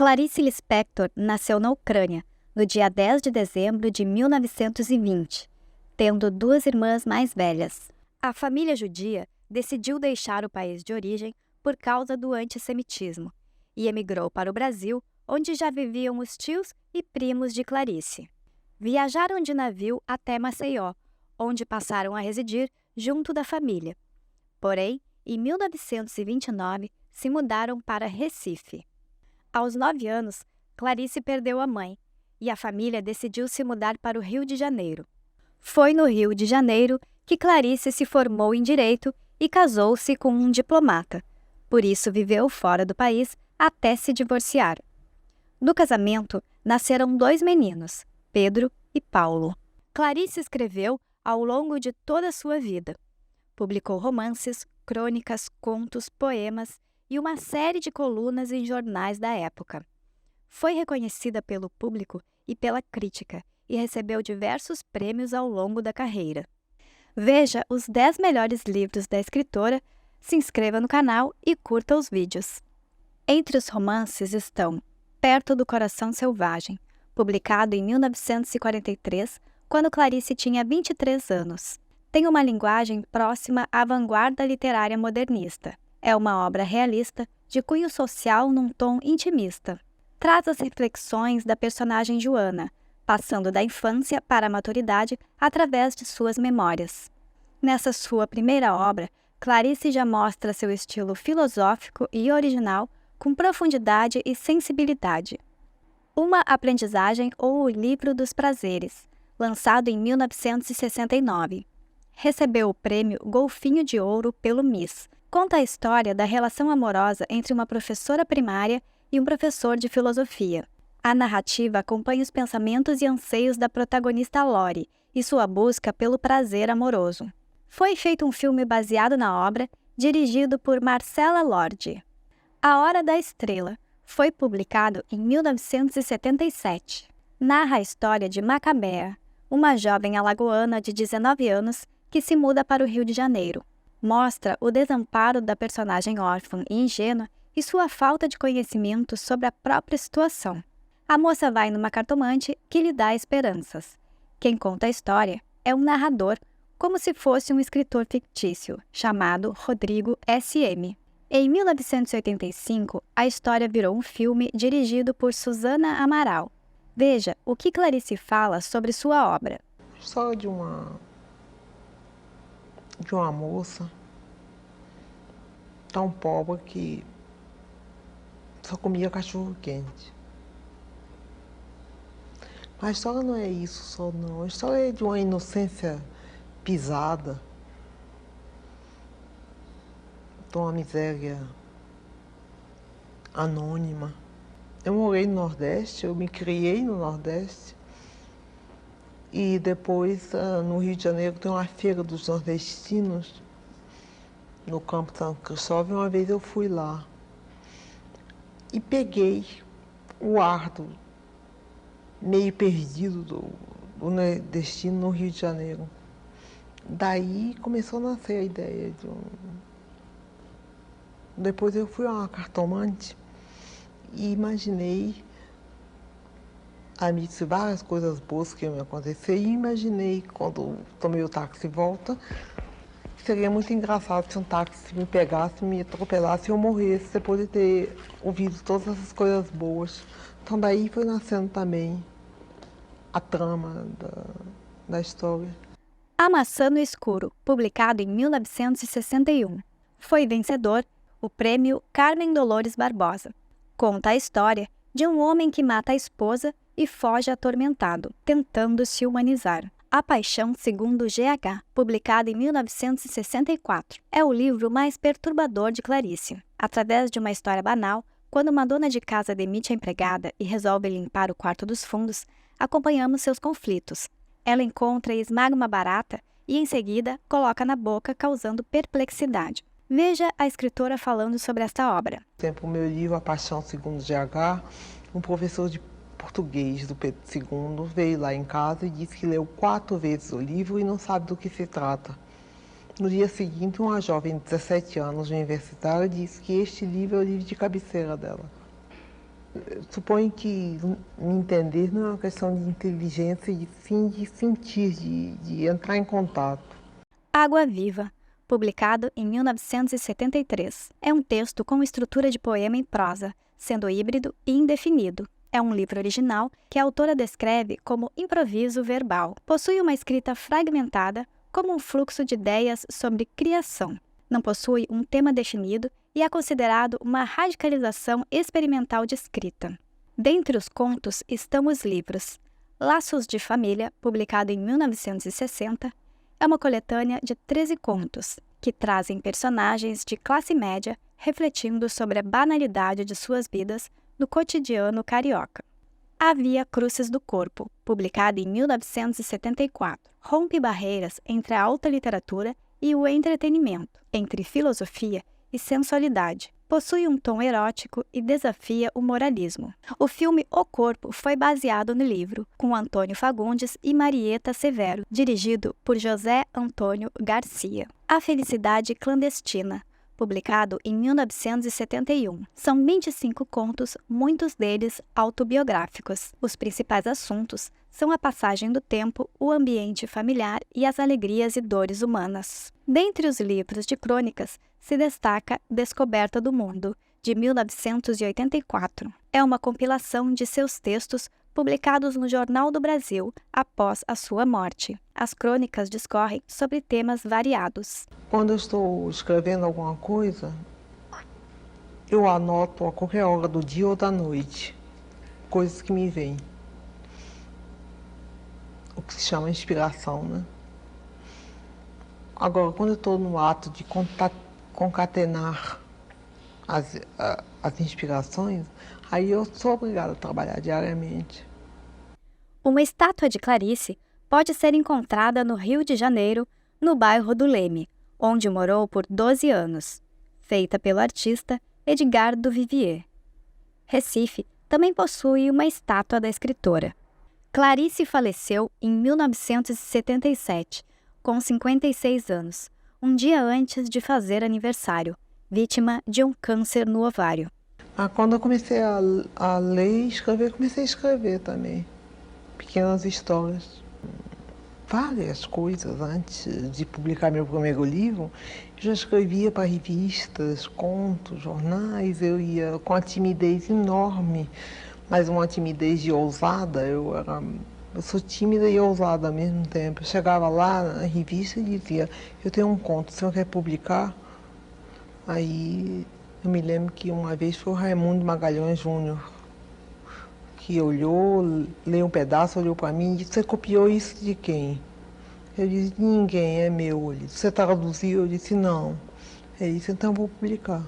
Clarice Lispector nasceu na Ucrânia, no dia 10 de dezembro de 1920, tendo duas irmãs mais velhas. A família judia decidiu deixar o país de origem por causa do antissemitismo e emigrou para o Brasil, onde já viviam os tios e primos de Clarice. Viajaram de navio até Maceió, onde passaram a residir junto da família. Porém, em 1929, se mudaram para Recife. Aos 9 anos, Clarice perdeu a mãe e a família decidiu se mudar para o Rio de Janeiro. Foi no Rio de Janeiro que Clarice se formou em Direito e casou-se com um diplomata. Por isso viveu fora do país até se divorciar. Do casamento, nasceram 2 meninos, Pedro e Paulo. Clarice escreveu ao longo de toda a sua vida. Publicou romances, crônicas, contos, poemas e uma série de colunas em jornais da época. Foi reconhecida pelo público e pela crítica e recebeu diversos prêmios ao longo da carreira. Veja os 10 melhores livros da escritora, se inscreva no canal e curta os vídeos. Entre os romances estão Perto do Coração Selvagem, publicado em 1943, quando Clarice tinha 23 anos. Tem uma linguagem próxima à vanguarda literária modernista. É uma obra realista, de cunho social num tom intimista. Traz as reflexões da personagem Joana, passando da infância para a maturidade através de suas memórias. Nessa sua primeira obra, Clarice já mostra seu estilo filosófico e original, com profundidade e sensibilidade. Uma Aprendizagem ou O Livro dos Prazeres, lançado em 1969. Recebeu o prêmio Golfinho de Ouro pelo MIS. Conta a história da relação amorosa entre uma professora primária e um professor de filosofia. A narrativa acompanha os pensamentos e anseios da protagonista Lori e sua busca pelo prazer amoroso. Foi feito um filme baseado na obra, dirigido por Marcela Lorde. A Hora da Estrela foi publicado em 1977. Narra a história de Macabea, uma jovem alagoana de 19 anos que se muda para o Rio de Janeiro. Mostra o desamparo da personagem órfã e ingênua e sua falta de conhecimento sobre a própria situação. A moça vai numa cartomante que lhe dá esperanças. Quem conta a história é um narrador, como se fosse um escritor fictício, chamado Rodrigo S.M. Em 1985, a história virou um filme dirigido por Suzana Amaral. Veja o que Clarice fala sobre sua obra. História de uma moça tão pobre que só comia cachorro quente. Mas a história não é isso só, não. A história é de uma inocência pisada, de uma miséria anônima. Eu morei no Nordeste, eu me criei no Nordeste. E depois, no Rio de Janeiro, tem uma feira dos nordestinos, no Campo São Cristóvão, e uma vez eu fui lá. E peguei o ar meio perdido do nordestino no Rio de Janeiro. Daí começou a nascer a ideia de Depois eu fui a uma cartomante e imaginei várias coisas boas que iam acontecer e imaginei, quando tomei o táxi de volta, que seria muito engraçado se um táxi me pegasse, me atropelasse e eu morresse depois de ter ouvido todas essas coisas boas. Então daí foi nascendo também a trama da história. A Maçã no Escuro, publicado em 1961. Foi vencedor o prêmio Carmen Dolores Barbosa. Conta a história de um homem que mata a esposa e foge atormentado, tentando se humanizar. A Paixão segundo GH, publicado em 1964, é o livro mais perturbador de Clarice. Através de uma história banal, quando uma dona de casa demite a empregada e resolve limpar o quarto dos fundos, acompanhamos seus conflitos. Ela encontra e esmaga uma barata e, em seguida, coloca na boca, causando perplexidade. Veja a escritora falando sobre esta obra. O meu livro, A Paixão segundo GH, um professor de português do Pedro II veio lá em casa e disse que leu 4 vezes o livro e não sabe do que se trata. No dia seguinte, uma jovem de 17 anos, universitária, disse que este livro é o livro de cabeceira dela. Suponho que entender não é uma questão de inteligência, e sim de sentir, de entrar em contato. Água Viva, publicado em 1973. É um texto com estrutura de poema em prosa, sendo híbrido e indefinido. É um livro original que a autora descreve como improviso verbal. Possui uma escrita fragmentada, como um fluxo de ideias sobre criação. Não possui um tema definido e é considerado uma radicalização experimental de escrita. Dentre os contos estão os livros Laços de Família, publicado em 1960, é uma coletânea de 13 contos, que trazem personagens de classe média refletindo sobre a banalidade de suas vidas no cotidiano carioca. Havia Cruces do Corpo, publicada em 1974, rompe barreiras entre a alta literatura e o entretenimento, entre filosofia e sensualidade. Possui um tom erótico e desafia o moralismo. O filme O Corpo foi baseado no livro, com Antônio Fagundes e Marieta Severo, dirigido por José Antônio Garcia. A Felicidade Clandestina, publicado em 1971. São 25 contos, muitos deles autobiográficos. Os principais assuntos são a passagem do tempo, o ambiente familiar e as alegrias e dores humanas. Dentre os livros de crônicas, se destaca Descoberta do Mundo, de 1984. É uma compilação de seus textos publicados no Jornal do Brasil após a sua morte. As crônicas discorrem sobre temas variados. Quando eu estou escrevendo alguma coisa, eu anoto a qualquer hora do dia ou da noite, coisas que me vêm. O que se chama inspiração, né? Agora, quando eu estou no ato de concatenar as inspirações, aí eu sou obrigada a trabalhar diariamente. Uma estátua de Clarice pode ser encontrada no Rio de Janeiro, no bairro do Leme, onde morou por 12 anos, feita pelo artista Edgar Duvivier. Recife também possui uma estátua da escritora. Clarice faleceu em 1977, com 56 anos, um dia antes de fazer aniversário, vítima de um câncer no ovário. Quando eu comecei a ler e escrever, comecei a escrever também pequenas histórias. Várias coisas antes de publicar meu primeiro livro, eu já escrevia para revistas, contos, jornais, eu ia com a timidez enorme, mas uma timidez de ousada, eu sou tímida e ousada ao mesmo tempo. Eu chegava lá na revista e dizia, eu tenho um conto, o senhor quer publicar? Aí eu me lembro que uma vez foi o Raimundo Magalhães Júnior, que olhou, leu um pedaço, olhou para mim e disse, você copiou isso de quem? Eu disse, ninguém, é meu. Ele disse, você traduziu? Eu disse, não. Ele disse, então eu vou publicar.